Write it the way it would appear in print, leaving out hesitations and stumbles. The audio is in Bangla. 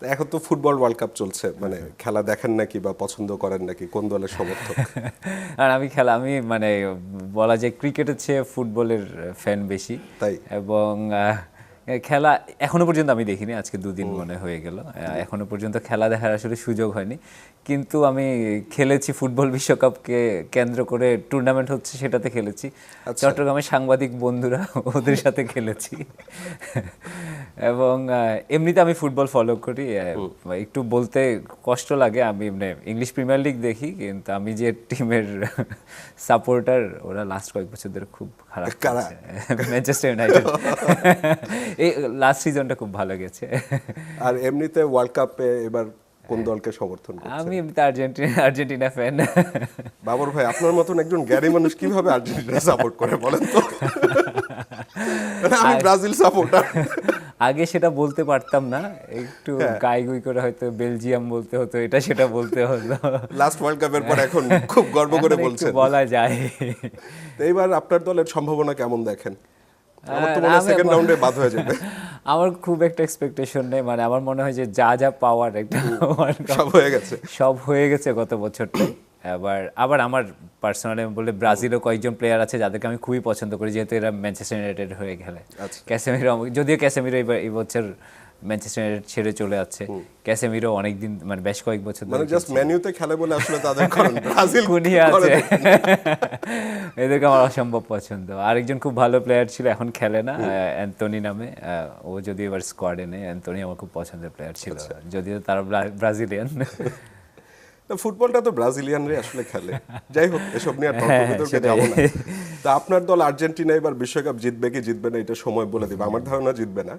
এখন তো ফুটবল ওয়ার্ল্ড কাপ চলছে, মানে খেলা দেখেন নাকি বা পছন্দ করেন নাকি, কোন দলের সমর্থক? আর আমি মানে বলা যায় ক্রিকেটের চেয়ে ফুটবলের ফ্যান বেশি। তাই? এবং খেলা এখনো পর্যন্ত আমি দেখিনি, আজকে 2 দিন মনে হয়ে গেল, এখনো পর্যন্ত খেলা দেখার আসলে সুযোগ হয়নি। কিন্তু আমি খেলেছি ফুটবল বিশ্বকাপকে কেন্দ্র করে, টুর্নামেন্ট হচ্ছে সেটাতে খেলেছি। আচ্ছা। চট্টগ্রামের সাংবাদিক বন্ধুরা ওদের সাথে খেলেছি। এবং এমনিতে আমি ফুটবল ফলো করি। একটু বলতে কষ্ট লাগে, আমি মানে ইংলিশ প্রিমিয়ার লিগ দেখি, কিন্তু আমি যে টিমের সাপোর্টার, ওরা লাস্ট কয়েক বছর ধরে খুব খারাপ কারা? খেলছে। Manchester United. এই লাস্ট সিজনটা খুব ভালো গেছে। আর এমনিতে ওয়ার্ল্ড কাপে এবার কোন দলকে সমর্থন করছেন? আমি এমনিতে আর্জেন্টিনা ফ্যান। বাবর ভাই, আপনার মতন একজন জ্ঞানী মানুষ কিভাবে আর্জেন্টিনা সাপোর্ট করে বলেন তো? মানে আমি ব্রাজিল সাপোর্টার। আগে সেটা বলতে পারতাম না, একটু গাই গুই করে হয়তো বেলজিয়াম বলতে হতো, এটা সেটা বলতে হতো। লাস্ট ওয়ার্ল্ড কাপের পর এখন খুব গর্ব করে এখন একটু বলছেন। বলা যায়। তো এইবার আপনার দলের সম্ভাবনা কেমন দেখেন? আমার তো মনে হয় সেকেন্ড রাউন্ডে বাদ হয়ে যাবে। আমার খুব একটা এক্সপেকটেশন নেই, মানে আমার মনে হয় যে যা যা পাওয়ার একটা World Cup সব হয়ে গেছে। সব হয়ে গেছে গত বছরটাই। আবার আমার পার্সোনালি বলে ব্রাজিলও কয়েকজন প্লেয়ার আছে যাদেরকে আমি খুবই পছন্দ করি, যেহেতু এরা ম্যানচেস্টার ইউনাইটেড হয়ে খেলে। আচ্ছা। ক্যাসেমিরো, যদিও ক্যাসেমিরো এই বছর ম্যানচেস্টার ইউনাইটেড ছেড়ে চলে যাচ্ছে, ক্যাসেমিরো অনেকদিন মানে বেশ কয়েক বছর মানে ধরে জাস্ট মেনুতে খেলে বলে আসলে তাদের কারণ ব্রাজিল কুনিয়া করে আছে। দেখেন। এদেরকে আমার অসম্ভব পছন্দ। আরেকজন খুব ভালো প্লেয়ার ছিল, এখন খেলে না, অ্যান্থনি নামে, ও যদিও এবার স্কোয়াডে নেই। অ্যান্থনি আমার খুব পছন্দের প্লেয়ার ছিল, যদিও তারা ব্রাজিলিয়ান। না, ফুটবলটা তো ব্রাজিলিয়ানরাই আসলে খেলে। যাই হোক, এসব নিয়ে আর তর্ক বিতর্কে যাবো না। তা আপনার দল আর্জেন্টিনা এবার বিশ্বকাপ জিতবে কি জিতবে না এটা সময় বলে দিবে। আমার ধারণা জিতবে না।